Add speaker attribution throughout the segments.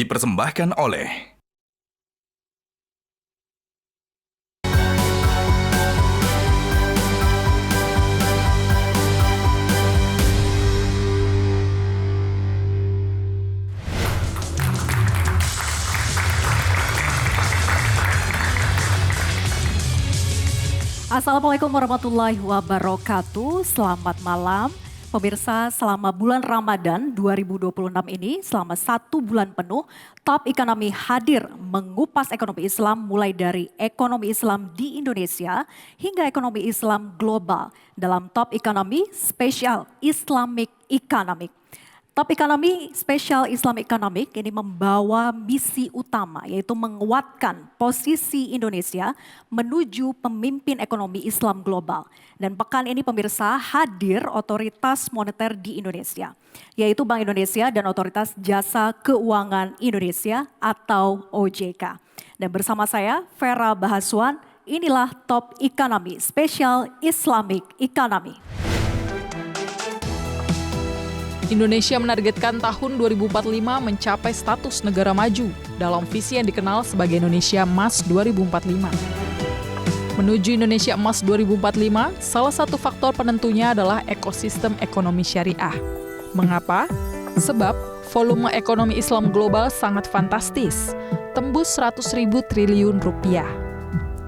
Speaker 1: dipersembahkan oleh
Speaker 2: Assalamualaikum warahmatullahi wabarakatuh. Selamat malam. Pemirsa, selama bulan Ramadan 2026 ini, selama 1 bulan penuh, Top Economy hadir mengupas ekonomi Islam mulai dari ekonomi Islam di Indonesia hingga ekonomi Islam global dalam Top Economy Special Islamic Economic. Top Economy Special Islamic Economic ini membawa misi utama yaitu menguatkan posisi Indonesia menuju pemimpin ekonomi Islam global. Dan pekan ini pemirsa hadir otoritas moneter di Indonesia yaitu Bank Indonesia dan Otoritas Jasa Keuangan Indonesia atau OJK. Dan bersama saya Vera Bahaswan, inilah Top Economy Special Islamic Economy.
Speaker 3: Indonesia menargetkan tahun 2045 mencapai status negara maju dalam visi yang dikenal sebagai Indonesia Emas 2045. Menuju Indonesia Emas 2045, salah satu faktor penentunya adalah ekosistem ekonomi syariah. Mengapa? Sebab volume ekonomi Islam global sangat fantastis, tembus 100.000 triliun rupiah.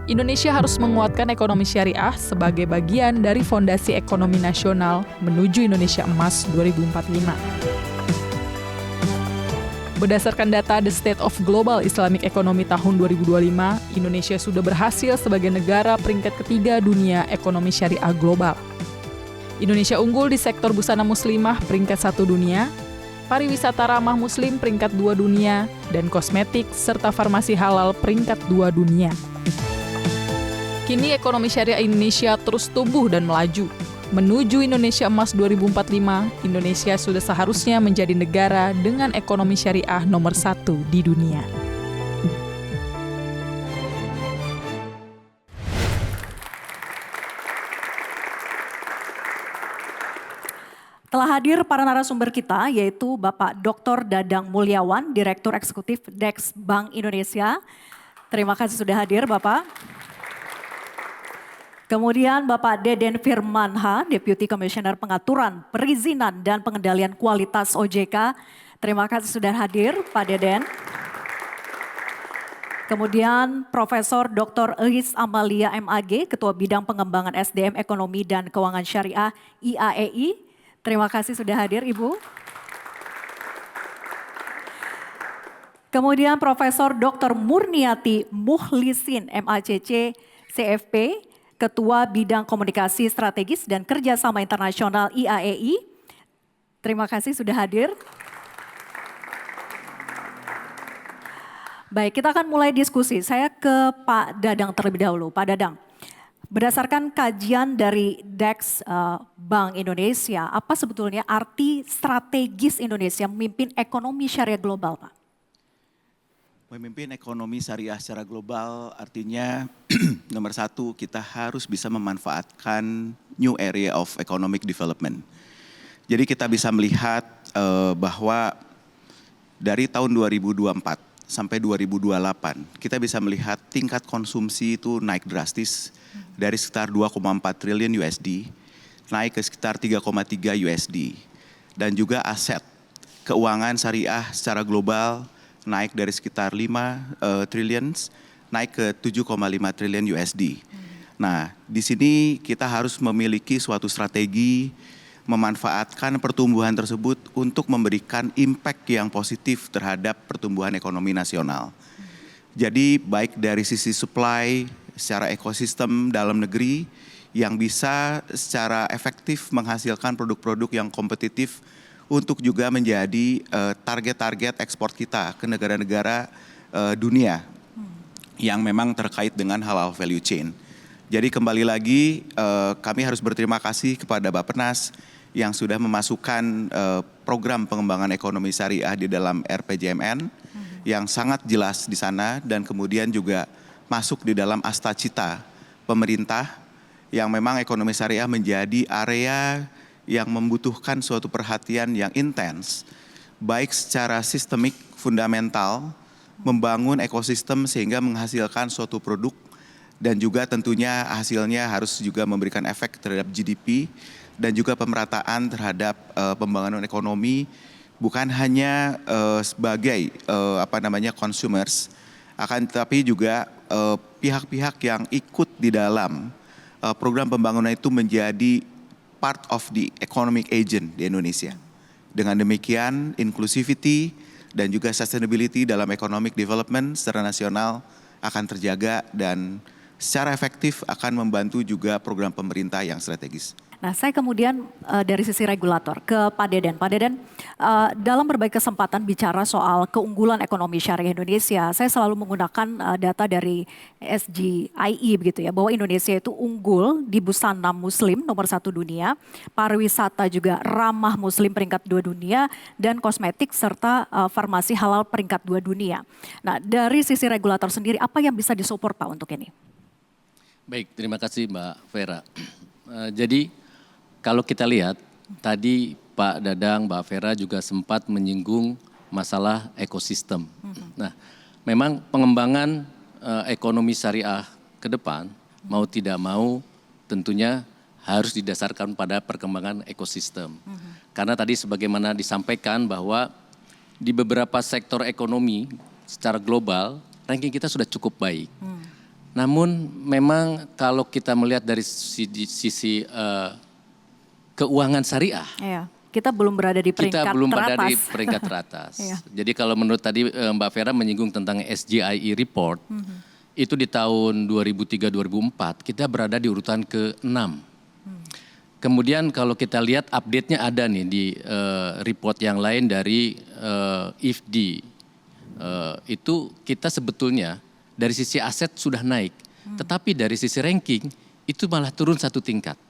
Speaker 3: Indonesia harus menguatkan ekonomi syariah sebagai bagian dari fondasi ekonomi nasional menuju Indonesia Emas 2045. Berdasarkan data The State of Global Islamic Economy tahun 2025, Indonesia sudah berhasil sebagai negara peringkat ketiga dunia ekonomi syariah global. Indonesia unggul di sektor busana muslimah peringkat 1 dunia, pariwisata ramah muslim peringkat 2 dunia, dan kosmetik serta farmasi halal peringkat 2 dunia. Kini ekonomi syariah Indonesia terus tumbuh dan melaju. Menuju Indonesia Emas 2045, Indonesia sudah seharusnya menjadi negara dengan ekonomi syariah nomor 1 di dunia.
Speaker 2: Telah hadir para narasumber kita yaitu Bapak Dr. Dadang Mulyawan, Direktur Eksekutif DEX Bank Indonesia. Terima kasih sudah hadir Bapak. Kemudian Bapak Deden Firmanha, Deputy Commissioner Pengaturan, Perizinan dan Pengendalian Kualitas OJK. Terima kasih sudah hadir Pak Deden. Kemudian Profesor Dr. Eis Amalia MAG, Ketua Bidang Pengembangan SDM Ekonomi dan Keuangan Syariah IAEI. Terima kasih sudah hadir Ibu. Kemudian Profesor Dr. Murniati Muhlisin MACC CFP, Ketua Bidang Komunikasi Strategis dan Kerjasama Internasional IAEI. Terima kasih sudah hadir. Baik, kita akan mulai diskusi. Saya ke Pak Dadang terlebih dahulu. Pak Dadang, berdasarkan kajian dari DEX Bank Indonesia, apa sebetulnya arti strategis Indonesia memimpin ekonomi syariah global, Pak?
Speaker 4: Memimpin ekonomi syariah secara global artinya nomor 1 kita harus bisa memanfaatkan new area of economic development. Jadi kita bisa melihat bahwa dari tahun 2024 sampai 2028 kita bisa melihat tingkat konsumsi itu naik drastis dari sekitar 2,4 triliun USD naik ke sekitar 3,3 USD. Dan juga aset keuangan syariah secara global naik dari sekitar 5 triliun naik ke 7,5 triliun USD. Nah, di sini kita harus memiliki suatu strategi memanfaatkan pertumbuhan tersebut untuk memberikan impact yang positif terhadap pertumbuhan ekonomi nasional. Jadi baik dari sisi supply secara ekosistem dalam negeri yang bisa secara efektif menghasilkan produk-produk yang kompetitif untuk juga menjadi target-target ekspor kita ke negara-negara dunia yang memang terkait dengan halal value chain. Jadi kembali lagi kami harus berterima kasih kepada Bappenas yang sudah memasukkan program pengembangan ekonomi syariah di dalam RPJMN yang sangat jelas di sana dan kemudian juga masuk di dalam Astacita pemerintah yang memang ekonomi syariah menjadi area yang membutuhkan suatu perhatian yang intens, baik secara sistemik fundamental, membangun ekosistem sehingga menghasilkan suatu produk dan juga tentunya hasilnya harus juga memberikan efek terhadap GDP dan juga pemerataan terhadap pembangunan ekonomi bukan hanya sebagai consumers, akan tetapi juga pihak-pihak yang ikut di dalam program pembangunan itu menjadi part of the economic agent di Indonesia. Dengan demikian, inclusivity dan juga sustainability dalam economic development secara nasional akan terjaga dan secara efektif akan membantu juga program pemerintah yang strategis.
Speaker 2: Nah, saya kemudian dari sisi regulator ke Pak Deden. Pak Deden, dalam berbagai kesempatan bicara soal keunggulan ekonomi syariah Indonesia, saya selalu menggunakan data dari SGIE begitu ya, bahwa Indonesia itu unggul di busana muslim nomor 1 dunia, pariwisata juga ramah muslim peringkat 2 dunia, dan kosmetik serta farmasi halal peringkat 2 dunia. Nah, dari sisi regulator sendiri, apa yang bisa disupport Pak untuk ini?
Speaker 1: Baik, terima kasih Mbak Vera. Jadi kalau kita lihat tadi Pak Dadang, Mbak Vera juga sempat menyinggung masalah ekosistem. Nah, memang pengembangan ekonomi syariah ke depan mau tidak mau tentunya harus didasarkan pada perkembangan ekosistem. Karena tadi sebagaimana disampaikan bahwa di beberapa sektor ekonomi secara global ranking kita sudah cukup baik. Namun memang kalau kita melihat dari sisi keuangan syariah,
Speaker 2: iya, kita belum berada di peringkat
Speaker 1: kita belum
Speaker 2: teratas.
Speaker 1: berada di peringkat teratas.
Speaker 2: Iya.
Speaker 1: Jadi kalau menurut tadi Mbak Vera menyinggung tentang SGIE report, itu di tahun 2003-2004 kita berada di urutan ke-6. Kemudian kalau kita lihat update-nya ada nih di report yang lain dari IFD. Itu kita sebetulnya dari sisi aset sudah naik, tetapi dari sisi ranking itu malah turun 1 tingkat.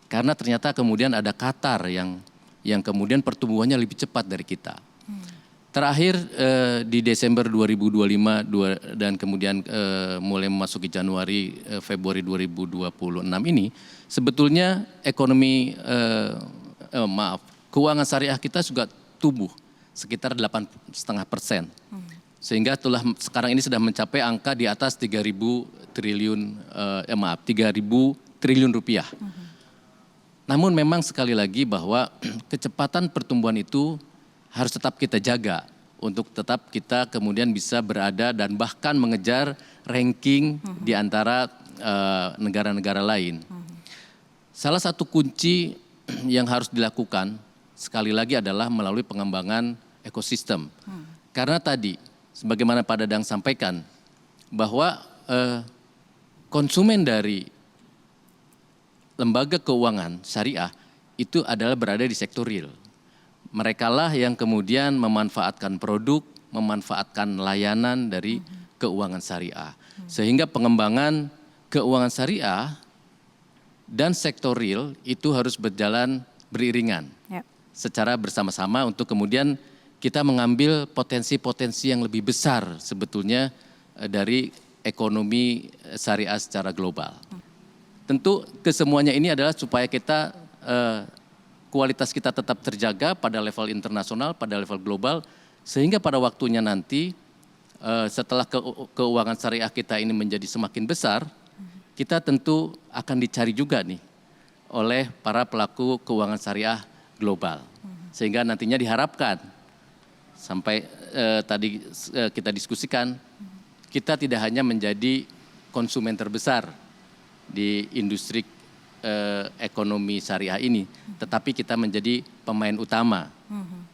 Speaker 1: Karena ternyata kemudian ada Qatar yang kemudian pertumbuhannya lebih cepat dari kita. Terakhir di Desember 2025 dan kemudian mulai memasuki Januari, Februari 2026 ini, sebetulnya ekonomi, keuangan syariah kita juga tumbuh sekitar 8,5%. Sehingga sekarang ini sudah mencapai angka di atas 3.000 triliun rupiah. Namun memang sekali lagi bahwa kecepatan pertumbuhan itu harus tetap kita jaga untuk tetap kita kemudian bisa berada dan bahkan mengejar ranking di antara negara-negara lain. Salah satu kunci yang harus dilakukan sekali lagi adalah melalui pengembangan ekosistem. Karena tadi sebagaimana Pak Dadang sampaikan bahwa konsumen dari lembaga keuangan syariah itu adalah berada di sektor real. Merekalah yang kemudian memanfaatkan produk, memanfaatkan layanan dari keuangan syariah. Sehingga pengembangan keuangan syariah dan sektor real itu harus berjalan beriringan. Secara bersama-sama untuk kemudian kita mengambil potensi-potensi yang lebih besar sebetulnya dari ekonomi syariah secara global. Tentu kesemuanya ini adalah supaya kita kualitas kita tetap terjaga pada level internasional, pada level global, sehingga pada waktunya nanti setelah keuangan syariah kita ini menjadi semakin besar, kita tentu akan dicari juga nih oleh para pelaku keuangan syariah global. Sehingga nantinya diharapkan sampai tadi kita diskusikan, kita tidak hanya menjadi konsumen terbesar di industri ekonomi syariah ini, tetapi kita menjadi pemain utama.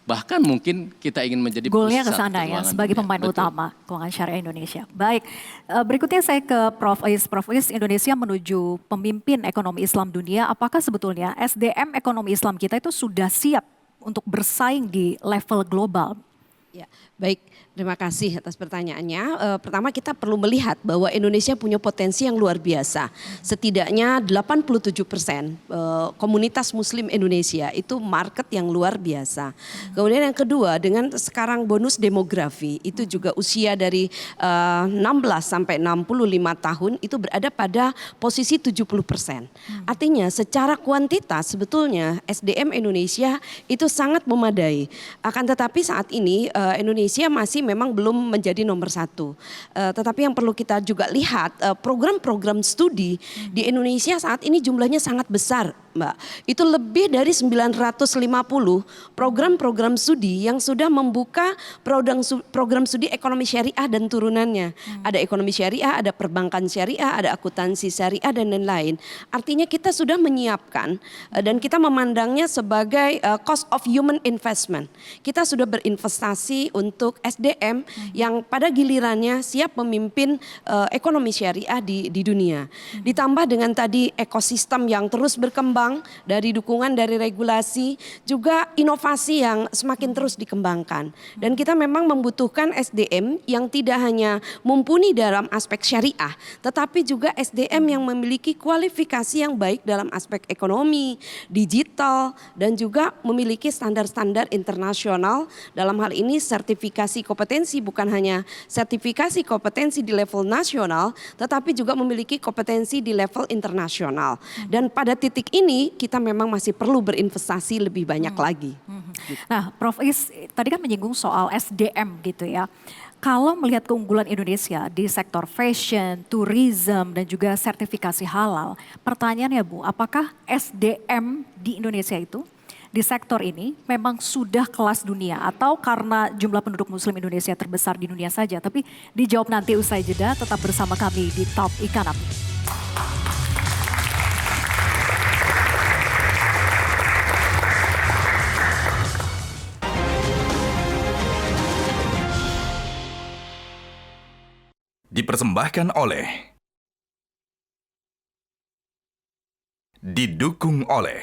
Speaker 1: Bahkan mungkin kita ingin menjadi
Speaker 2: goalnya ke
Speaker 1: pusat
Speaker 2: sana ya,
Speaker 1: keuangan
Speaker 2: sebagai
Speaker 1: dunia.
Speaker 2: pemain
Speaker 1: Betul.
Speaker 2: utama keuangan syariah Indonesia. Baik, berikutnya saya ke Prof. Is. Prof. Is, Indonesia menuju pemimpin ekonomi Islam dunia. Apakah sebetulnya SDM ekonomi Islam kita itu sudah siap untuk bersaing di level global?
Speaker 5: Ya, baik. Terima kasih atas pertanyaannya. Pertama kita perlu melihat bahwa Indonesia punya potensi yang luar biasa. Setidaknya 87% komunitas Muslim Indonesia itu market yang luar biasa. Kemudian yang kedua, dengan sekarang bonus demografi itu juga usia dari 16 sampai 65 tahun itu berada pada posisi 70%. Artinya secara kuantitas sebetulnya SDM Indonesia itu sangat memadai. Akan tetapi saat ini Indonesia masih memang belum menjadi nomor satu. Tetapi yang perlu kita juga lihat program-program studi di Indonesia saat ini jumlahnya sangat besar, Mbak. Itu lebih dari 950 program-program studi yang sudah membuka program studi ekonomi syariah dan turunannya. Ada ekonomi syariah, ada perbankan syariah, ada akuntansi syariah dan lain-lain. Artinya kita sudah menyiapkan dan kita memandangnya sebagai cost of human investment. Kita sudah berinvestasi untuk SDM yang pada gilirannya siap memimpin ekonomi syariah di dunia. Ditambah dengan tadi ekosistem yang terus berkembang dari dukungan dari regulasi, juga inovasi yang semakin terus dikembangkan. Dan kita memang membutuhkan SDM yang tidak hanya mumpuni dalam aspek syariah, tetapi juga SDM yang memiliki kualifikasi yang baik dalam aspek ekonomi, digital, dan juga memiliki standar-standar internasional. Dalam hal ini sertifikasi kompetensi, bukan hanya sertifikasi kompetensi di level nasional, tetapi juga memiliki kompetensi di level internasional. Dan pada titik ini kita memang masih perlu berinvestasi lebih banyak lagi.
Speaker 2: Nah, Prof. Is tadi kan menyinggung soal SDM gitu ya. Kalau melihat keunggulan Indonesia di sektor fashion, tourism, dan juga sertifikasi halal, pertanyaannya Bu, apakah SDM di Indonesia itu di sektor ini memang sudah kelas dunia atau karena jumlah penduduk Muslim Indonesia terbesar di dunia saja? Tapi dijawab nanti usai jeda, tetap bersama kami di Top Economy.
Speaker 6: Dipersembahkan oleh, didukung oleh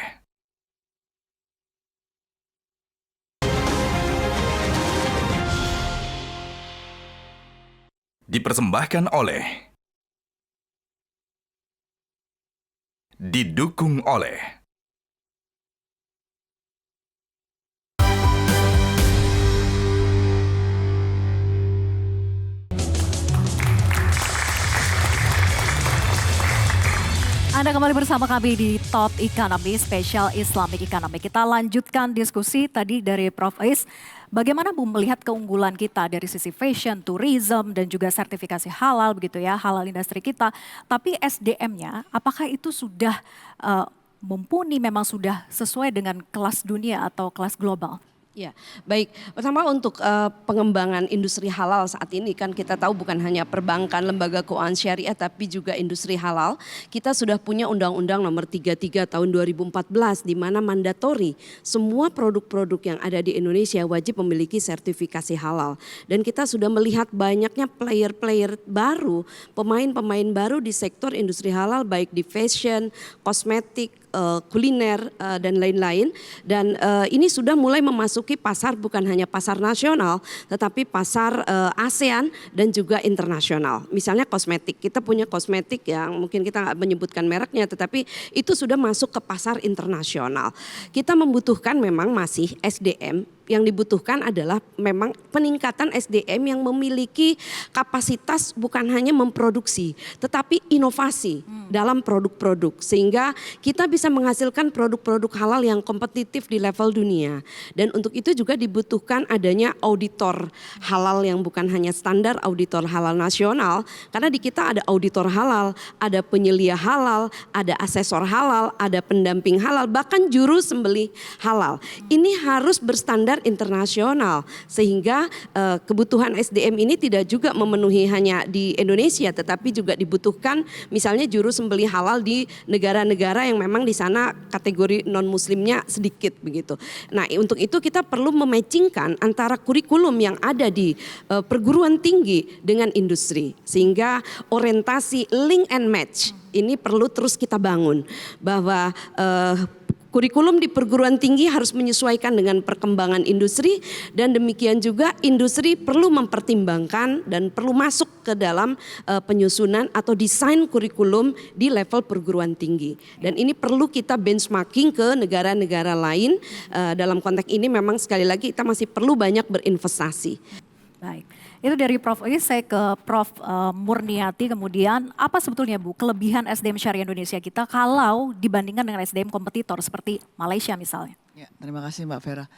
Speaker 6: dipersembahkan oleh, didukung oleh.
Speaker 2: Anda kembali bersama kami di Top Economy, Special Islamic Economy. Kita lanjutkan diskusi tadi dari Prof. Is. Bagaimana Bu melihat keunggulan kita dari sisi fashion, tourism, dan juga sertifikasi halal begitu ya, halal industri kita. Tapi SDM-nya apakah itu sudah mumpuni, memang sudah sesuai dengan kelas dunia atau kelas global?
Speaker 5: Ya, baik. Pertama untuk pengembangan industri halal saat ini kan kita tahu bukan hanya perbankan, lembaga keuangan syariah tapi juga industri halal. Kita sudah punya Undang-Undang Nomor 33 Tahun 2014 di mana mandatori semua produk-produk yang ada di Indonesia wajib memiliki sertifikasi halal. Dan kita sudah melihat banyaknya player-player baru, pemain-pemain baru di sektor industri halal baik di fashion, kosmetik, kuliner dan lain-lain. Dan ini sudah mulai memasuki pasar bukan hanya pasar nasional tetapi pasar ASEAN dan juga internasional. Misalnya kosmetik, kita punya kosmetik yang mungkin kita nggak menyebutkan mereknya tetapi itu sudah masuk ke pasar internasional. Kita membutuhkan memang masih SDM. Yang dibutuhkan adalah memang peningkatan SDM yang memiliki kapasitas bukan hanya memproduksi tetapi inovasi dalam produk-produk sehingga kita bisa menghasilkan produk-produk halal yang kompetitif di level dunia. Dan untuk itu juga dibutuhkan adanya auditor halal yang bukan hanya standar auditor halal nasional, karena di kita ada auditor halal, ada penyelia halal, ada asesor halal, ada pendamping halal, bahkan juru sembelih halal. Ini harus berstandar internasional sehingga kebutuhan SDM ini tidak juga memenuhi hanya di Indonesia tetapi juga dibutuhkan misalnya juru sembelih halal di negara-negara yang memang di sana kategori non muslimnya sedikit begitu. Nah, untuk itu kita perlu mematchingkan antara kurikulum yang ada di perguruan tinggi dengan industri sehingga orientasi link and match ini perlu terus kita bangun bahwa Kurikulum di perguruan tinggi harus menyesuaikan dengan perkembangan industri dan demikian juga industri perlu mempertimbangkan dan perlu masuk ke dalam penyusunan atau desain kurikulum di level perguruan tinggi. Dan ini perlu kita benchmarking ke negara-negara lain. Dalam konteks ini memang sekali lagi kita masih perlu banyak berinvestasi.
Speaker 2: Baik, itu dari Prof. Ini saya ke Prof. Murniati kemudian apa sebetulnya Bu kelebihan SDM Syariah Indonesia kita kalau dibandingkan dengan SDM kompetitor seperti Malaysia misalnya?
Speaker 7: Ya, terima kasih Mbak Vera.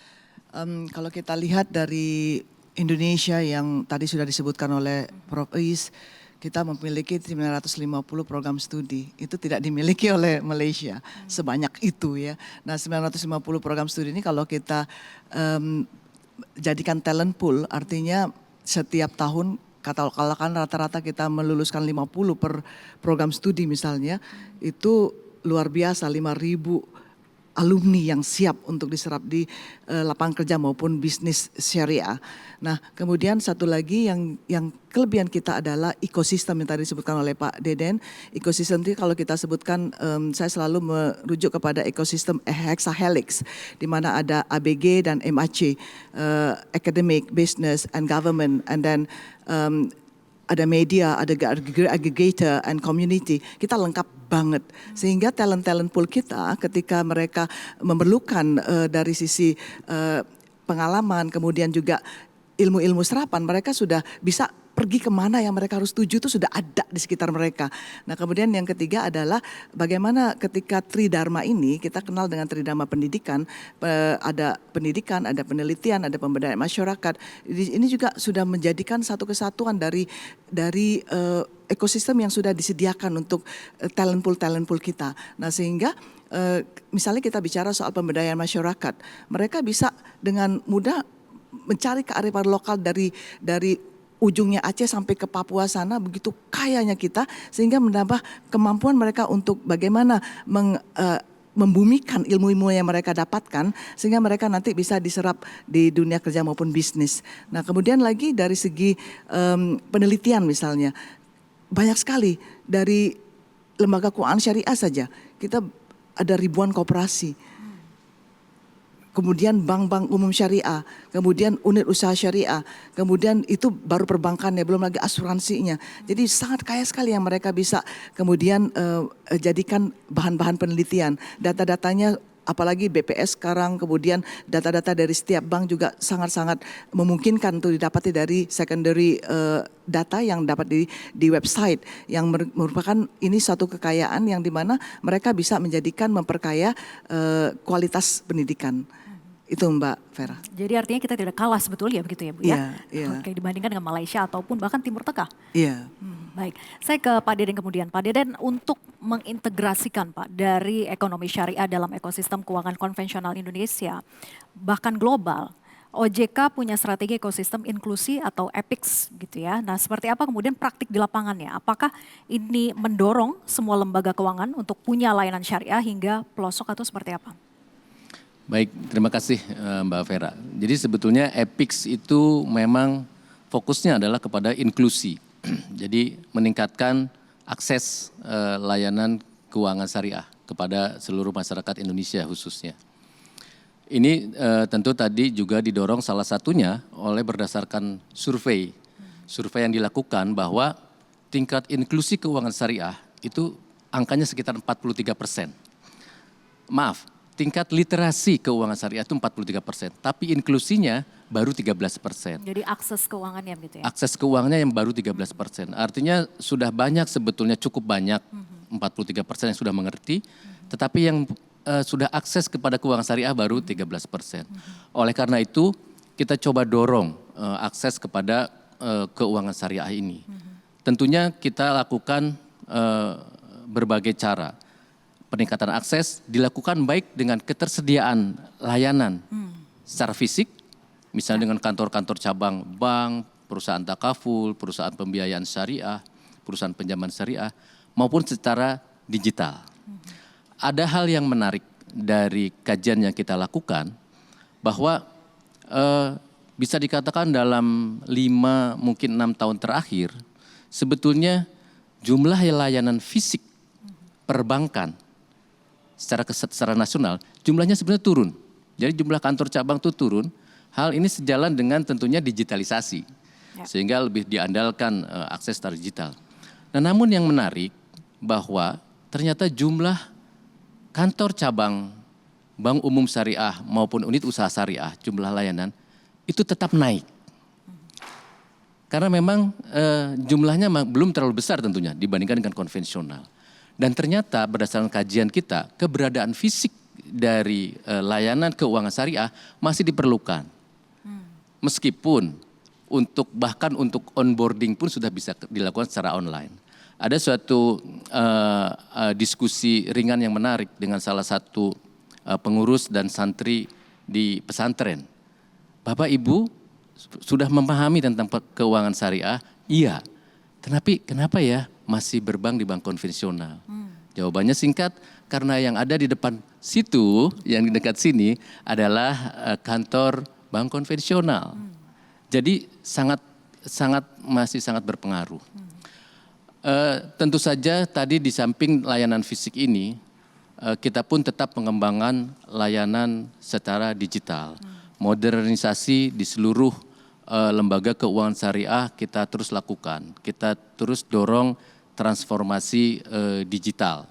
Speaker 7: Kalau kita lihat dari Indonesia yang tadi sudah disebutkan oleh Prof. Is, kita memiliki 950 program studi. Itu tidak dimiliki oleh Malaysia sebanyak itu ya. Nah 950 program studi ini kalau kita jadikan talent pool, artinya setiap tahun katakan rata-rata kita meluluskan 50 per program studi misalnya, itu luar biasa 5.000 alumni yang siap untuk diserap di lapangan kerja maupun bisnis syariah. Nah kemudian satu lagi yang kelebihan kita adalah ekosistem yang tadi disebutkan oleh Pak Deden. Ekosistem itu kalau kita sebutkan, saya selalu merujuk kepada ekosistem hexahelix, di mana ada ABG dan MAC, academic, business, and government, and then ada media, ada aggregator, and community. Kita lengkap banget. Sehingga talent-talent pool kita ketika mereka memerlukan dari sisi pengalaman, kemudian juga ilmu-ilmu serapan, mereka sudah bisa pergi kemana yang mereka harus tuju itu sudah ada di sekitar mereka. Nah kemudian yang ketiga adalah bagaimana ketika Tridharma ini, kita kenal dengan Tridharma pendidikan, ada penelitian, ada pemberdayaan masyarakat. Ini juga sudah menjadikan satu kesatuan dari ekosistem yang sudah disediakan untuk talent pool kita. Nah sehingga misalnya kita bicara soal pemberdayaan masyarakat, mereka bisa dengan mudah mencari kearifan lokal dari ujungnya Aceh sampai ke Papua sana, begitu kayanya kita, sehingga menambah kemampuan mereka untuk bagaimana membumikan ilmu-ilmu yang mereka dapatkan, sehingga mereka nanti bisa diserap di dunia kerja maupun bisnis. Nah kemudian lagi dari segi penelitian misalnya, banyak sekali dari lembaga keuangan syariah saja, kita ada ribuan koperasi. Kemudian bank-bank umum syariah, kemudian unit usaha syariah, kemudian itu baru perbankannya, belum lagi asuransinya. Jadi sangat kaya sekali yang mereka bisa kemudian jadikan bahan-bahan penelitian. Data-datanya apalagi BPS sekarang, kemudian data-data dari setiap bank juga sangat-sangat memungkinkan untuk didapati dari secondary data yang dapat di website, yang merupakan ini suatu kekayaan yang dimana mereka bisa memperkaya kualitas pendidikan. Itu Mbak Vera.
Speaker 2: Jadi artinya kita tidak kalah sebetulnya begitu ya Bu ya?
Speaker 7: Iya.
Speaker 2: Oke, dibandingkan dengan Malaysia ataupun bahkan Timur Tengah.
Speaker 7: Iya.
Speaker 2: Baik, saya ke Pak Deden kemudian. Pak Deden, untuk mengintegrasikan Pak dari ekonomi syariah dalam ekosistem keuangan konvensional Indonesia, bahkan global, OJK punya strategi ekosistem inklusi atau EPIX gitu ya. Nah seperti apa kemudian praktik di lapangannya? Apakah ini mendorong semua lembaga keuangan untuk punya layanan syariah hingga pelosok atau seperti apa?
Speaker 1: Baik, terima kasih Mbak Vera. Jadi sebetulnya EPIX itu memang fokusnya adalah kepada inklusi. Jadi meningkatkan akses layanan keuangan syariah kepada seluruh masyarakat Indonesia khususnya. Ini tentu tadi juga didorong salah satunya oleh berdasarkan survei yang dilakukan bahwa tingkat inklusi keuangan syariah itu angkanya sekitar 43%. Maaf, tingkat literasi keuangan syariah itu 43%, tapi inklusinya baru 13%.
Speaker 2: Jadi akses keuangannya gitu ya?
Speaker 1: Akses keuangannya yang baru 13%. Artinya sudah banyak sebetulnya cukup banyak 43% yang sudah mengerti, tetapi yang sudah akses kepada keuangan syariah baru 13%. Oleh karena itu kita coba dorong akses kepada keuangan syariah ini. Tentunya kita lakukan berbagai cara. Peningkatan akses dilakukan baik dengan ketersediaan layanan secara fisik, misalnya dengan kantor-kantor cabang bank, perusahaan takaful, perusahaan pembiayaan syariah, perusahaan pinjaman syariah, maupun secara digital. Ada hal yang menarik dari kajian yang kita lakukan, bahwa bisa dikatakan dalam 5 mungkin 6 tahun terakhir, sebetulnya jumlah layanan fisik perbankan secara nasional jumlahnya sebenarnya turun. Jadi jumlah kantor cabang itu turun. Hal ini sejalan dengan tentunya digitalisasi, sehingga lebih diandalkan akses secara digital. Nah, namun yang menarik bahwa ternyata jumlah kantor cabang bank umum syariah maupun unit usaha syariah, jumlah layanan itu tetap naik. Karena memang jumlahnya belum terlalu besar tentunya dibandingkan dengan konvensional. Dan ternyata berdasarkan kajian kita, keberadaan fisik dari layanan keuangan syariah masih diperlukan. Meskipun bahkan untuk onboarding pun sudah bisa dilakukan secara online. Ada suatu diskusi ringan yang menarik dengan salah satu pengurus dan santri di pesantren. Bapak Ibu sudah memahami tentang keuangan syariah? Iya. Tapi kenapa ya masih berbank di bank konvensional? Jawabannya singkat, karena yang ada di depan situ, yang di dekat sini adalah kantor bank konvensional. Jadi masih sangat berpengaruh. Tentu saja tadi di samping layanan fisik ini, kita pun tetap mengembangkan layanan secara digital. Modernisasi di seluruh lembaga keuangan syariah kita terus lakukan. Kita terus dorong transformasi digital.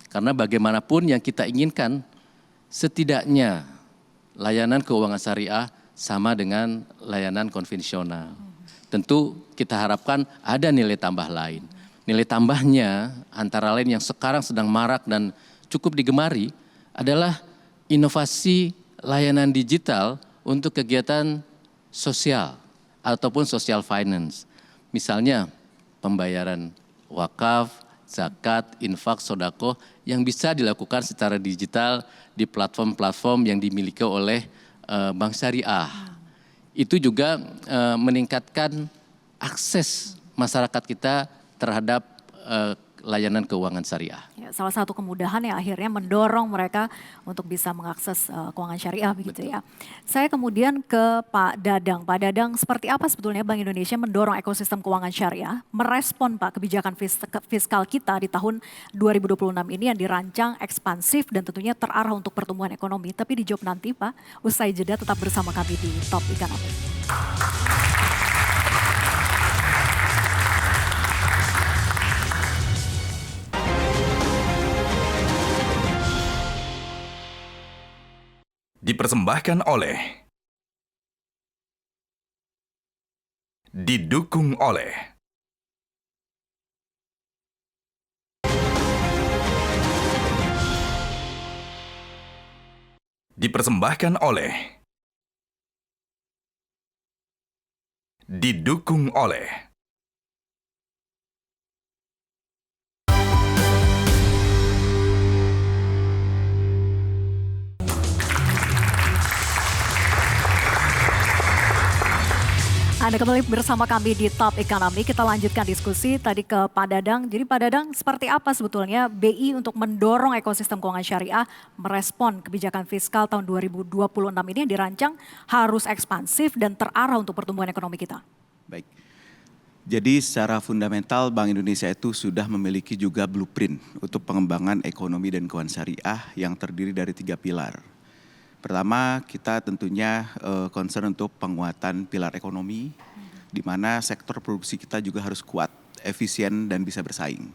Speaker 1: Karena bagaimanapun yang kita inginkan, setidaknya layanan keuangan syariah sama dengan layanan konvensional. Tentu kita harapkan ada nilai tambah lain. Nilai tambahnya antara lain yang sekarang sedang marak dan cukup digemari adalah inovasi layanan digital untuk kegiatan sosial ataupun social finance. Misalnya pembayaran wakaf, zakat, infak, sodako yang bisa dilakukan secara digital di platform-platform yang dimiliki oleh bank syariah. Itu juga meningkatkan akses masyarakat kita terhadap layanan keuangan syariah.
Speaker 2: Ya, salah satu kemudahan yang akhirnya mendorong mereka untuk bisa mengakses keuangan syariah begitu. Betul. Ya. Saya kemudian ke Pak Dadang. Pak Dadang, seperti apa sebetulnya Bank Indonesia mendorong ekosistem keuangan syariah, merespon Pak kebijakan fiskal kita di tahun 2026 ini yang dirancang ekspansif dan tentunya terarah untuk pertumbuhan ekonomi. Tapi dijawab nanti Pak, usai jeda tetap bersama kami di Top Economy.
Speaker 6: Dipersembahkan oleh, didukung oleh, dipersembahkan oleh, didukung oleh.
Speaker 2: Anda kembali bersama kami di Top Economy. Kita lanjutkan diskusi tadi ke Pak Dadang. Jadi Pak Dadang, seperti apa sebetulnya BI untuk mendorong ekosistem keuangan syariah merespon kebijakan fiskal tahun 2026 ini yang dirancang harus ekspansif dan terarah untuk pertumbuhan ekonomi kita?
Speaker 4: Baik. Jadi secara fundamental Bank Indonesia itu sudah memiliki juga blueprint untuk pengembangan ekonomi dan keuangan syariah yang terdiri dari 3 pilar. Pertama, kita tentunya concern untuk penguatan pilar ekonomi, di mana sektor produksi kita juga harus kuat, efisien, dan bisa bersaing.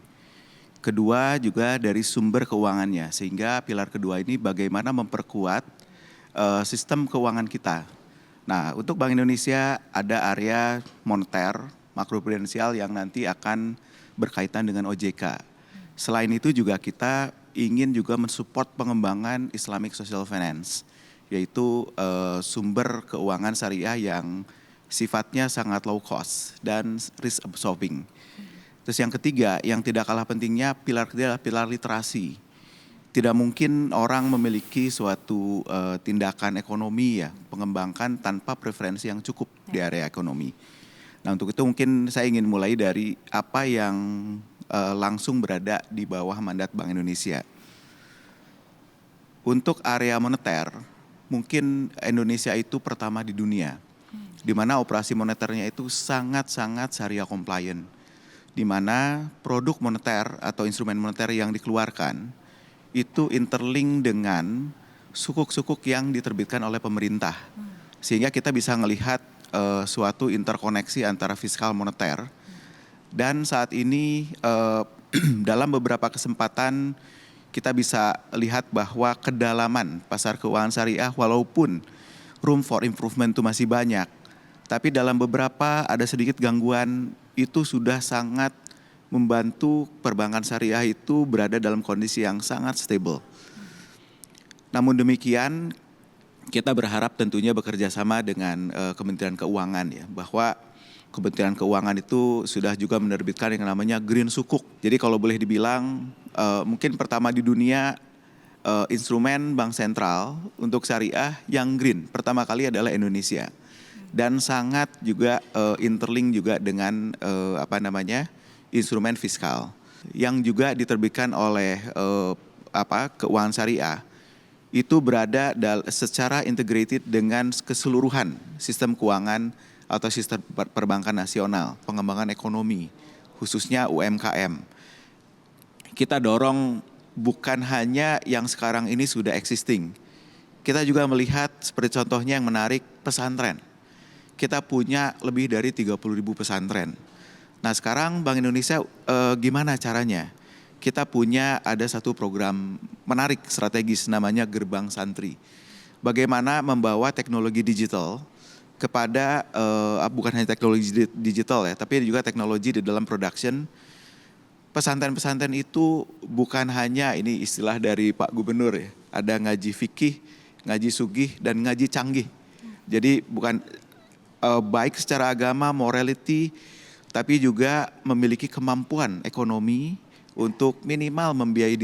Speaker 4: Kedua, juga dari sumber keuangannya, sehingga pilar kedua ini bagaimana memperkuat sistem keuangan kita. Nah, untuk Bank Indonesia ada area moneter, makroprudensial yang nanti akan berkaitan dengan OJK. Selain itu juga kita ingin juga mensupport pengembangan Islamic Social Finance, yaitu sumber keuangan syariah yang sifatnya sangat low cost dan risk absorbing. Terus yang ketiga, yang tidak kalah pentingnya, pilar ketiga adalah pilar literasi. Tidak mungkin orang memiliki suatu tindakan ekonomi ya, pengembangkan tanpa preferensi yang cukup di area ekonomi. Nah, untuk itu mungkin saya ingin mulai dari apa yang langsung berada di bawah mandat Bank Indonesia. Untuk area moneter, mungkin Indonesia itu pertama di dunia, di mana operasi moneternya itu sangat-sangat syariah compliant, di mana produk moneter atau instrumen moneter yang dikeluarkan itu interlink dengan sukuk-sukuk yang diterbitkan oleh pemerintah. Sehingga kita bisa melihat suatu interkoneksi antara fiskal moneter. Dan saat ini dalam beberapa kesempatan kita bisa lihat bahwa kedalaman pasar keuangan syariah walaupun room for improvement itu masih banyak, tapi dalam beberapa ada sedikit gangguan itu sudah sangat membantu perbankan syariah itu berada dalam kondisi yang sangat stable. Namun demikian kita berharap tentunya bekerja sama dengan Kementerian Keuangan ya, bahwa Kementerian Keuangan itu sudah juga menerbitkan yang namanya Green Sukuk. Jadi kalau boleh dibilang mungkin pertama di dunia instrumen bank sentral untuk syariah yang green pertama kali adalah Indonesia. Dan sangat juga interlink juga dengan instrumen fiskal yang juga diterbitkan oleh keuangan syariah. Itu berada secara integrated dengan keseluruhan sistem keuangan atau sistem perbankan nasional, pengembangan ekonomi, khususnya UMKM. Kita dorong bukan hanya yang sekarang ini sudah existing. Kita juga melihat seperti contohnya yang menarik pesantren. Kita punya lebih dari 30.000 pesantren. Nah sekarang Bank Indonesia gimana caranya? Kita ada satu program menarik strategis namanya Gerbang Santri. Bagaimana membawa teknologi digital kepada bukan hanya teknologi digital ya, tapi juga teknologi di dalam production. Pesantren-pesantren itu bukan hanya ini istilah dari Pak Gubernur ya, ada ngaji fikih, ngaji sugih, dan ngaji canggih. Jadi bukan baik secara agama, morality, tapi juga memiliki kemampuan ekonomi untuk minimal membiayai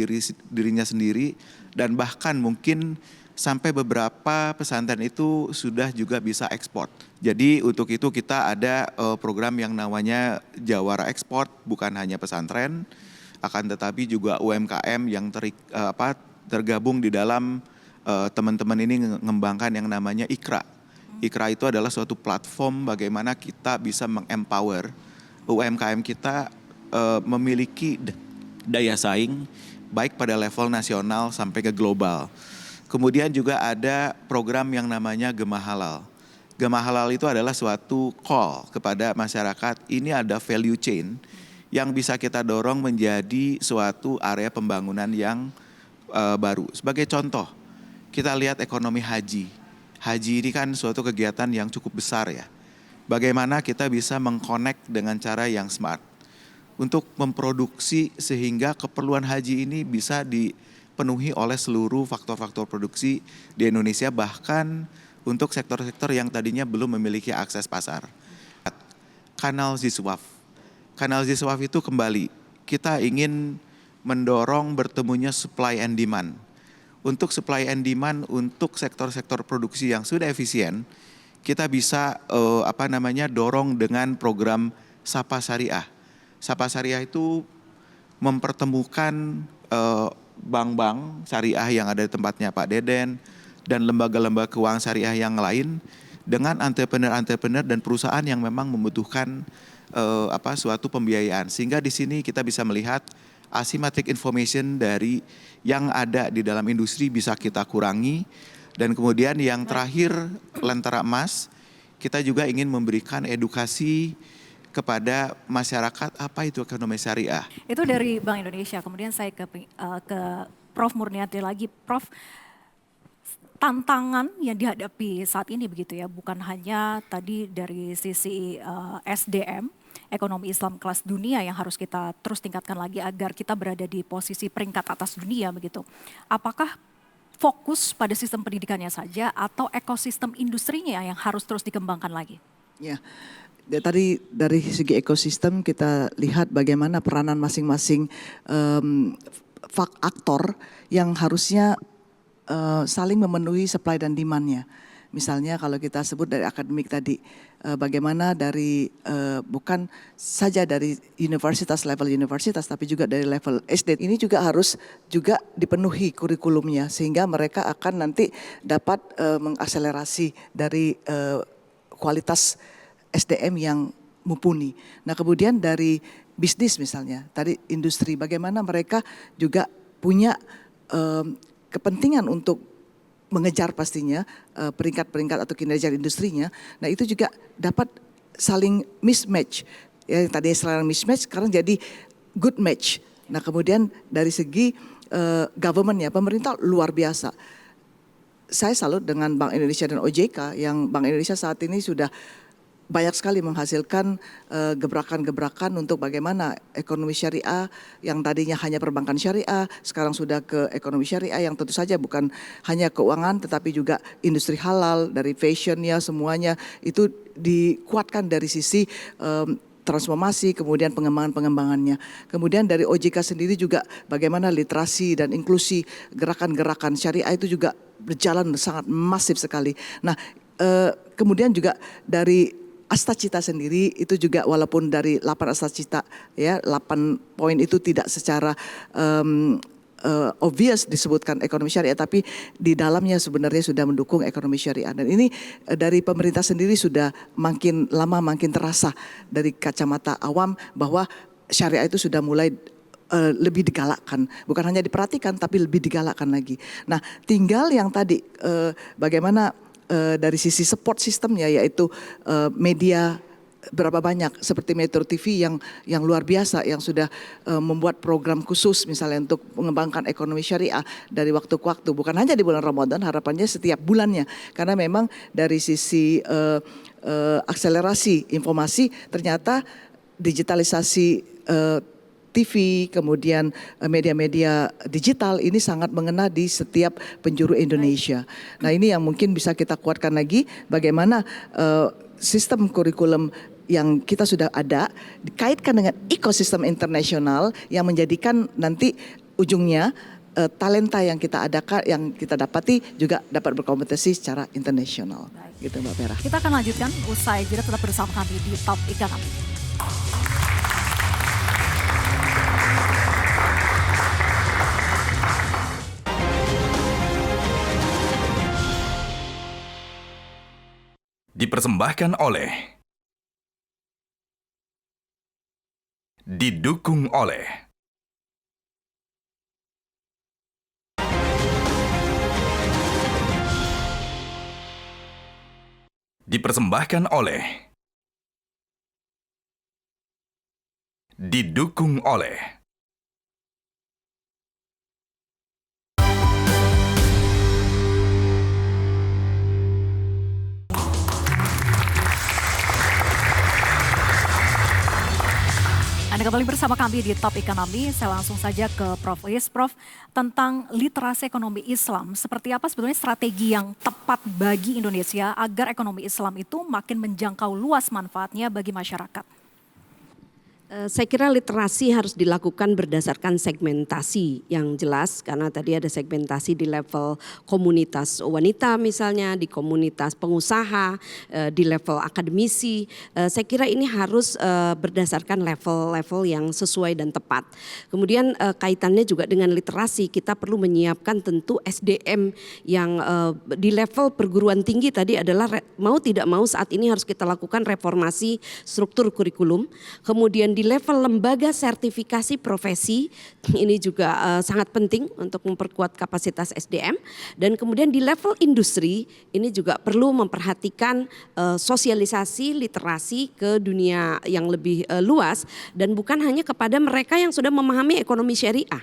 Speaker 4: dirinya sendiri dan bahkan mungkin sampai beberapa pesantren itu sudah juga bisa ekspor. Jadi untuk itu kita ada program yang namanya Jawara Ekspor, bukan hanya pesantren, akan tetapi juga UMKM yang tergabung di dalam teman-teman ini mengembangkan yang namanya Ikra. Ikra itu adalah suatu platform bagaimana kita bisa mengempower UMKM kita memiliki daya saing baik pada level nasional sampai ke global. Kemudian juga ada program yang namanya Gema Halal. Gema Halal itu adalah suatu call kepada masyarakat. Ini ada value chain yang bisa kita dorong menjadi suatu area pembangunan yang baru. Sebagai contoh, kita lihat ekonomi haji. Haji ini kan suatu kegiatan yang cukup besar ya. Bagaimana kita bisa mengconnect dengan cara yang smart untuk memproduksi sehingga keperluan haji ini bisa dipenuhi oleh seluruh faktor-faktor produksi di Indonesia, bahkan untuk sektor-sektor yang tadinya belum memiliki akses pasar. Kanal Ziswaf. Kanal Ziswaf itu kembali, kita ingin mendorong bertemunya supply and demand. Untuk supply and demand untuk sektor-sektor produksi yang sudah efisien, kita bisa dorong dengan program Sapa Syariah. Sapa Syariah itu mempertemukan bank-bank syariah yang ada di tempatnya Pak Deden dan lembaga-lembaga keuangan syariah yang lain dengan entrepreneur-entrepreneur dan perusahaan yang memang membutuhkan suatu pembiayaan. Sehingga di sini kita bisa melihat asymmetric information dari yang ada di dalam industri bisa kita kurangi. Dan kemudian yang terakhir Lentera Emas, kita juga ingin memberikan edukasi kepada masyarakat apa itu ekonomi syariah.
Speaker 2: Itu dari Bank Indonesia. Kemudian saya ke Prof. Murniati lagi. Prof, tantangan yang dihadapi saat ini begitu ya, bukan hanya tadi dari sisi SDM, ekonomi Islam kelas dunia yang harus kita terus tingkatkan lagi agar kita berada di posisi peringkat atas dunia begitu. Apakah fokus pada sistem pendidikannya saja atau ekosistem industrinya yang harus terus dikembangkan lagi?
Speaker 7: Ya. Tadi dari segi ekosistem kita lihat bagaimana peranan masing-masing aktor yang harusnya saling memenuhi supply dan demand-nya. Misalnya kalau kita sebut dari akademik tadi, bagaimana dari bukan saja dari level universitas, tapi juga dari level SD. Ini juga harus juga dipenuhi kurikulumnya sehingga mereka akan nanti dapat mengakselerasi dari kualitas SDM yang mumpuni. Nah kemudian dari bisnis misalnya, tadi industri, bagaimana mereka juga punya kepentingan untuk mengejar pastinya peringkat-peringkat atau kinerja industrinya. Nah itu juga dapat saling mismatch. Ya, yang tadi sekarang mismatch, sekarang jadi good match. Nah kemudian dari segi government-nya, pemerintah luar biasa. Saya salut dengan Bank Indonesia dan OJK yang Bank Indonesia saat ini sudah banyak sekali menghasilkan gebrakan-gebrakan untuk bagaimana ekonomi syariah yang tadinya hanya perbankan syariah sekarang sudah ke ekonomi syariah yang tentu saja bukan hanya keuangan tetapi juga industri halal dari fashionnya semuanya itu dikuatkan dari sisi transformasi kemudian pengembangannya. Kemudian dari OJK sendiri juga bagaimana literasi dan inklusi gerakan-gerakan syariah itu juga berjalan sangat masif sekali. Nah kemudian juga dari Astacita sendiri itu juga walaupun dari 8 Astacita ya 8 poin itu tidak secara obvious disebutkan ekonomi syariah tapi di dalamnya sebenarnya sudah mendukung ekonomi syariah dan ini dari pemerintah sendiri sudah makin lama makin terasa dari kacamata awam bahwa syariah itu sudah mulai lebih digalakkan, bukan hanya diperhatikan tapi lebih digalakkan lagi. Nah tinggal yang tadi bagaimana dari sisi support sistemnya yaitu media berapa banyak seperti Metro TV yang luar biasa yang sudah membuat program khusus misalnya untuk mengembangkan ekonomi syariah dari waktu ke waktu bukan hanya di bulan Ramadan harapannya setiap bulannya karena memang dari sisi akselerasi informasi ternyata digitalisasi TV, kemudian media-media digital ini sangat mengena di setiap penjuru Indonesia. Nah ini yang mungkin bisa kita kuatkan lagi bagaimana sistem kurikulum yang kita sudah ada dikaitkan dengan ekosistem internasional yang menjadikan nanti ujungnya talenta yang kita adakan, yang kita dapati juga dapat berkompetisi secara internasional. Gitu Mbak Vera.
Speaker 2: Kita akan lanjutkan usai jeda tetap bersama kami di Top Economy.
Speaker 6: Dipersembahkan oleh didukung oleh dipersembahkan oleh didukung oleh
Speaker 2: Anda kembali bersama kami di Top Economy. Saya langsung saja ke Prof. Prof, tentang literasi ekonomi Islam. Seperti apa sebetulnya strategi yang tepat bagi Indonesia agar ekonomi Islam itu makin menjangkau luas manfaatnya bagi masyarakat?
Speaker 5: Saya kira literasi harus dilakukan berdasarkan segmentasi yang jelas karena tadi ada segmentasi di level komunitas wanita misalnya, di komunitas pengusaha, di level akademisi. Saya kira ini harus berdasarkan level-level yang sesuai dan tepat. Kemudian kaitannya juga dengan literasi, kita perlu menyiapkan tentu SDM yang di level perguruan tinggi tadi adalah mau tidak mau saat ini harus kita lakukan reformasi struktur kurikulum. Kemudian di level lembaga sertifikasi profesi ini juga sangat penting untuk memperkuat kapasitas SDM dan kemudian di level industri ini juga perlu memperhatikan sosialisasi literasi ke dunia yang lebih luas dan bukan hanya kepada mereka yang sudah memahami ekonomi syariah.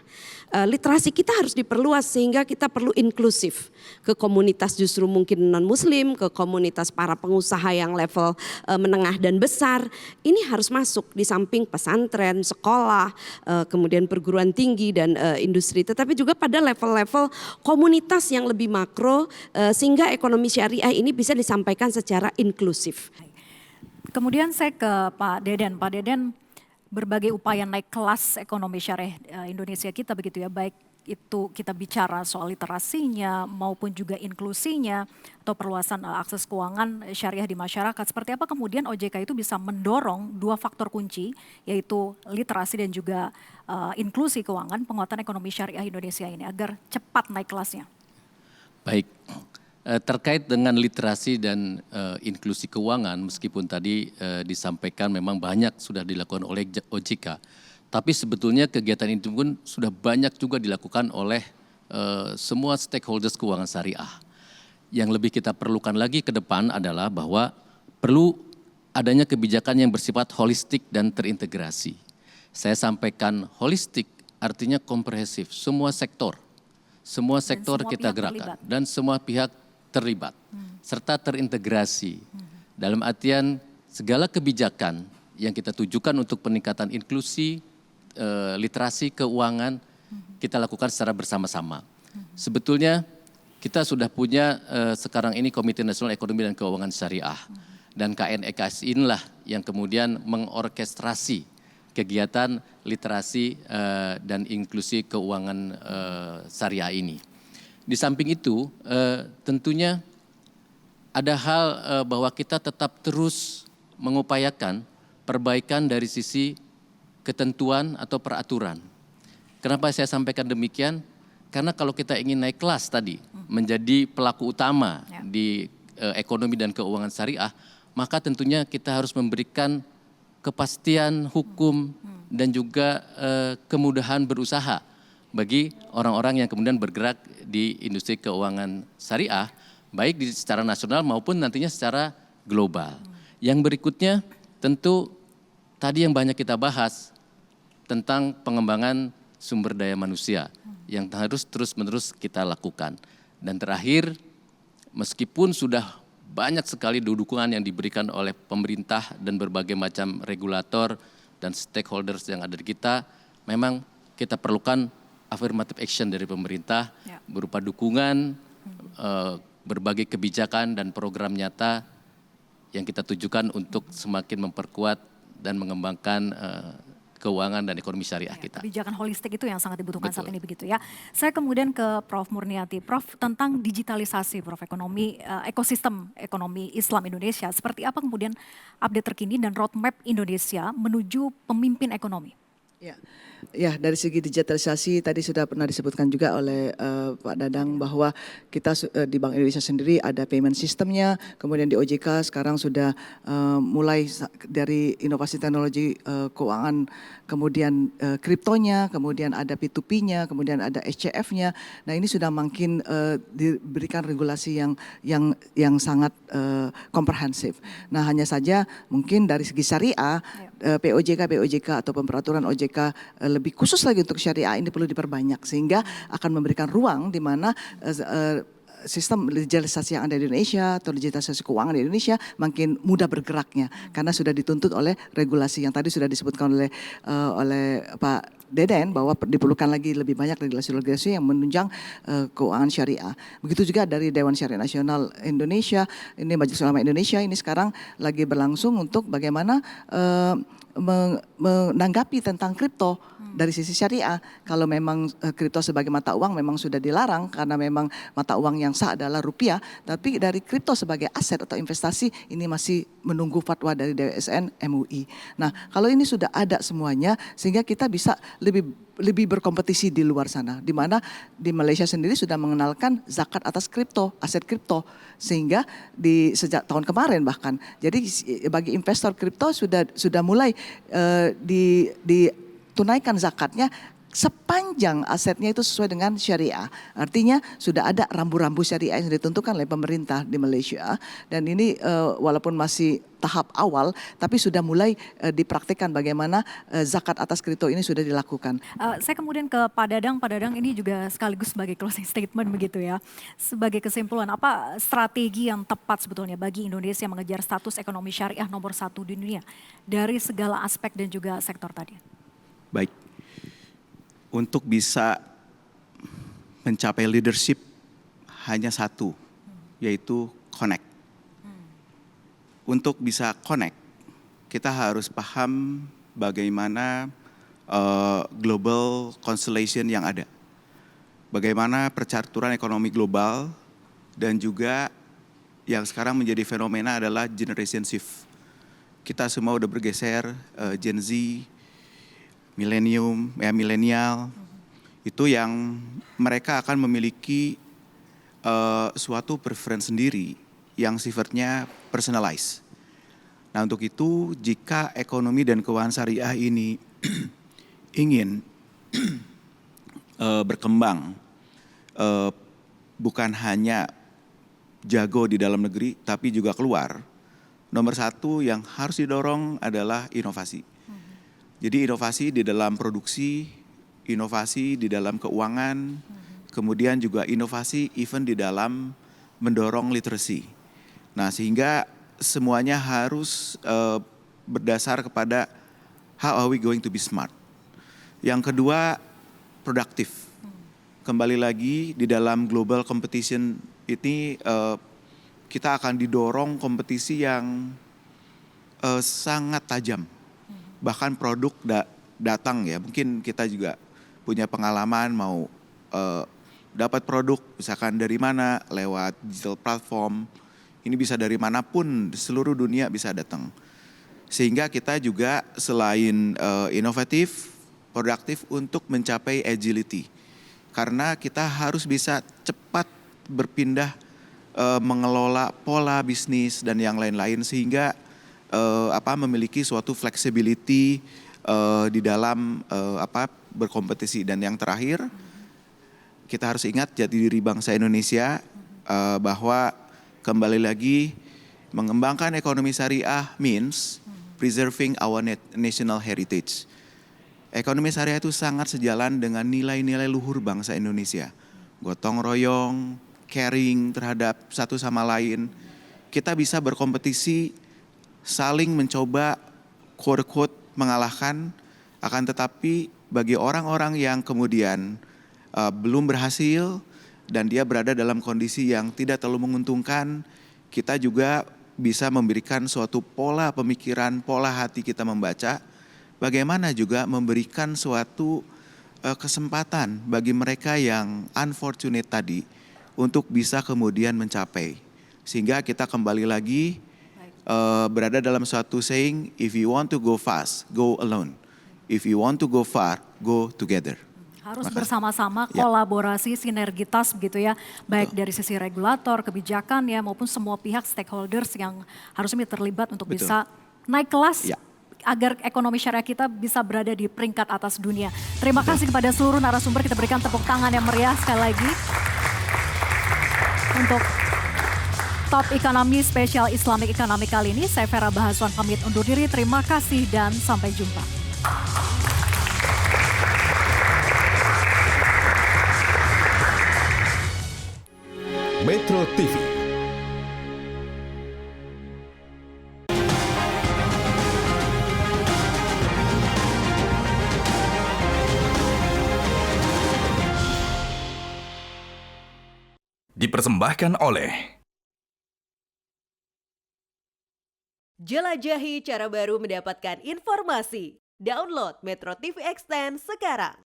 Speaker 5: Literasi kita harus diperluas sehingga kita perlu inklusif ke komunitas justru mungkin non muslim, ke komunitas para pengusaha yang level menengah dan besar. Ini harus masuk di samping pesantren, sekolah, kemudian perguruan tinggi dan industri, tetapi juga pada level-level komunitas yang lebih makro sehingga ekonomi syariah ini bisa disampaikan secara inklusif.
Speaker 2: Kemudian saya ke Pak Deden. Pak Deden, berbagai upaya naik kelas ekonomi syariah Indonesia kita begitu ya, baik itu kita bicara soal literasinya maupun juga inklusinya atau perluasan akses keuangan syariah di masyarakat. Seperti apa kemudian OJK itu bisa mendorong dua faktor kunci yaitu literasi dan juga inklusi keuangan, penguatan ekonomi syariah Indonesia ini agar cepat naik kelasnya?
Speaker 1: Baik, terkait dengan literasi dan inklusi keuangan meskipun tadi disampaikan memang banyak sudah dilakukan oleh OJK. Tapi sebetulnya kegiatan itu pun sudah banyak juga dilakukan oleh semua stakeholders keuangan syariah. Yang lebih kita perlukan lagi ke depan adalah bahwa perlu adanya kebijakan yang bersifat holistik dan terintegrasi. Saya sampaikan holistik artinya komprehensif, semua sektor
Speaker 2: semua
Speaker 1: kita
Speaker 2: pihak
Speaker 1: gerakan
Speaker 2: terlibat.
Speaker 1: dan semua pihak terlibat serta terintegrasi. Dalam artian segala kebijakan yang kita tujukan untuk peningkatan inklusi, literasi keuangan kita lakukan secara bersama-sama. Sebetulnya kita sudah punya sekarang ini Komite Nasional Ekonomi dan Keuangan Syariah. Dan KNEKS inilah yang kemudian mengorkestrasi kegiatan literasi dan inklusi keuangan syariah ini. Di samping itu tentunya ada hal bahwa kita tetap terus mengupayakan perbaikan dari sisi ketentuan atau peraturan. Kenapa saya sampaikan demikian? Karena kalau kita ingin naik kelas tadi, menjadi pelaku utama di ekonomi dan keuangan syariah, maka tentunya kita harus memberikan kepastian hukum dan juga kemudahan berusaha bagi orang-orang yang kemudian bergerak di industri keuangan syariah, baik secara nasional maupun nantinya secara global. Yang berikutnya tentu tadi yang banyak kita bahas tentang pengembangan sumber daya manusia yang harus terus-menerus kita lakukan. Dan terakhir, meskipun sudah banyak sekali dukungan yang diberikan oleh pemerintah dan berbagai macam regulator dan stakeholders yang ada di kita, memang kita perlukan affirmative action dari pemerintah berupa dukungan, berbagai kebijakan dan program nyata yang kita tujukan untuk semakin memperkuat dan mengembangkan keuangan dan ekonomi syariah kita.
Speaker 2: Kebijakan holistik itu yang sangat dibutuhkan
Speaker 1: Betul.
Speaker 2: saat ini begitu ya. Saya kemudian ke Prof. Murniati. Prof, tentang digitalisasi Prof, ekonomi, ekosistem ekonomi Islam Indonesia. Seperti apa kemudian update terkini dan roadmap Indonesia menuju pemimpin ekonomi?
Speaker 7: Ya, dari segi digitalisasi tadi sudah pernah disebutkan juga oleh Pak Dadang bahwa kita di Bank Indonesia sendiri ada payment sistemnya, kemudian di OJK sekarang sudah mulai dari inovasi teknologi keuangan, kemudian kriptonya, kemudian ada P2P-nya, kemudian ada SCF-nya. Nah ini sudah makin diberikan regulasi yang sangat komprehensif. Nah hanya saja mungkin dari segi syariah, POJK atau peraturan OJK lebih khusus lagi untuk syariah ini perlu diperbanyak sehingga akan memberikan ruang di mana sistem digitalisasi yang ada di Indonesia atau digitalisasi keuangan di Indonesia makin mudah bergeraknya karena sudah dituntut oleh regulasi yang tadi sudah disebutkan oleh Pak Deden bahwa diperlukan lagi lebih banyak regulasi-regulasi yang menunjang keuangan syariah. Begitu juga dari Dewan Syariah Nasional Indonesia, ini Majelis Ulama Indonesia ini sekarang lagi berlangsung untuk bagaimana menanggapi tentang kripto dari sisi syariah. Kalau memang kripto sebagai mata uang memang sudah dilarang karena memang mata uang yang sah adalah rupiah, tapi dari kripto sebagai aset atau investasi ini masih menunggu fatwa dari DWSN MUI. Nah, kalau ini sudah ada semuanya sehingga kita bisa lebih berkompetisi di luar sana, di mana di Malaysia sendiri sudah mengenalkan zakat atas kripto, aset kripto, sehingga sejak tahun kemarin bahkan. Jadi bagi investor kripto sudah mulai ditunaikan zakatnya sepanjang asetnya itu sesuai dengan syariah. Artinya sudah ada rambu-rambu syariah yang ditentukan oleh pemerintah di Malaysia dan ini walaupun masih tahap awal tapi sudah mulai dipraktikkan bagaimana zakat atas kripto ini sudah dilakukan.
Speaker 2: Saya kemudian ke Pak Dadang. Pak Dadang ini juga sekaligus sebagai closing statement begitu ya. Sebagai kesimpulan, apa strategi yang tepat sebetulnya bagi Indonesia mengejar status ekonomi syariah nomor 1 di dunia dari segala aspek dan juga sektor tadi?
Speaker 4: Baik. Untuk bisa mencapai leadership hanya satu, yaitu connect. Untuk bisa connect, kita harus paham bagaimana global constellation yang ada. Bagaimana percaturan ekonomi global dan juga yang sekarang menjadi fenomena adalah generation shift. Kita semua udah bergeser, Gen Z, milenial, itu yang mereka akan memiliki suatu preference sendiri yang sifatnya personalized. Nah untuk itu jika ekonomi dan keuangan syariah ini ingin berkembang eh, bukan hanya jago di dalam negeri, tapi juga keluar. Nomor satu yang harus didorong adalah inovasi. Jadi inovasi di dalam produksi, inovasi di dalam keuangan, kemudian juga inovasi even di dalam mendorong literasi. Nah, sehingga semuanya harus berdasar kepada how are we going to be smart. Yang kedua, produktif. Kembali lagi di dalam global competition ini kita akan didorong kompetisi yang sangat tajam. Bahkan produk datang ya, mungkin kita juga punya pengalaman mau dapat produk misalkan dari mana, lewat digital platform, ini bisa dari manapun, seluruh dunia bisa datang. Sehingga kita juga selain inovatif, produktif untuk mencapai agility. Karena kita harus bisa cepat berpindah mengelola pola bisnis dan yang lain-lain sehingga memiliki suatu flexibility di dalam berkompetisi. Dan yang terakhir, kita harus ingat jati diri bangsa Indonesia bahwa kembali lagi mengembangkan ekonomi syariah means preserving our national heritage. Ekonomi syariah itu sangat sejalan dengan nilai-nilai luhur bangsa Indonesia. Gotong royong, caring terhadap satu sama lain. Kita bisa berkompetisi, saling mencoba quote-quote mengalahkan, akan tetapi bagi orang-orang yang kemudian belum berhasil dan dia berada dalam kondisi yang tidak terlalu menguntungkan, kita juga bisa memberikan suatu pola pemikiran, pola hati kita membaca, bagaimana juga memberikan suatu kesempatan bagi mereka yang unfortunate tadi untuk bisa kemudian mencapai. Sehingga kita kembali lagi berada dalam suatu saying, if you want to go fast, go alone. If you want to go far, go together.
Speaker 2: Harus bersama-sama, kolaborasi, sinergitas begitu ya. Baik dari sisi regulator, kebijakan ya, maupun semua pihak stakeholders yang harusnya terlibat untuk bisa naik kelas. Agar ekonomi syariah kita bisa berada di peringkat atas dunia. Terima kasih kepada seluruh narasumber, kita berikan tepuk tangan yang meriah sekali lagi. Untuk Top Ekonomi Spesial Islamic Economy kali ini, saya Vera Bahaswan pamit undur diri. Terima kasih dan sampai jumpa.
Speaker 8: Metro TV.
Speaker 6: Dipersembahkan oleh
Speaker 9: Jelajahi cara baru mendapatkan informasi. Download Metro TV Extend sekarang.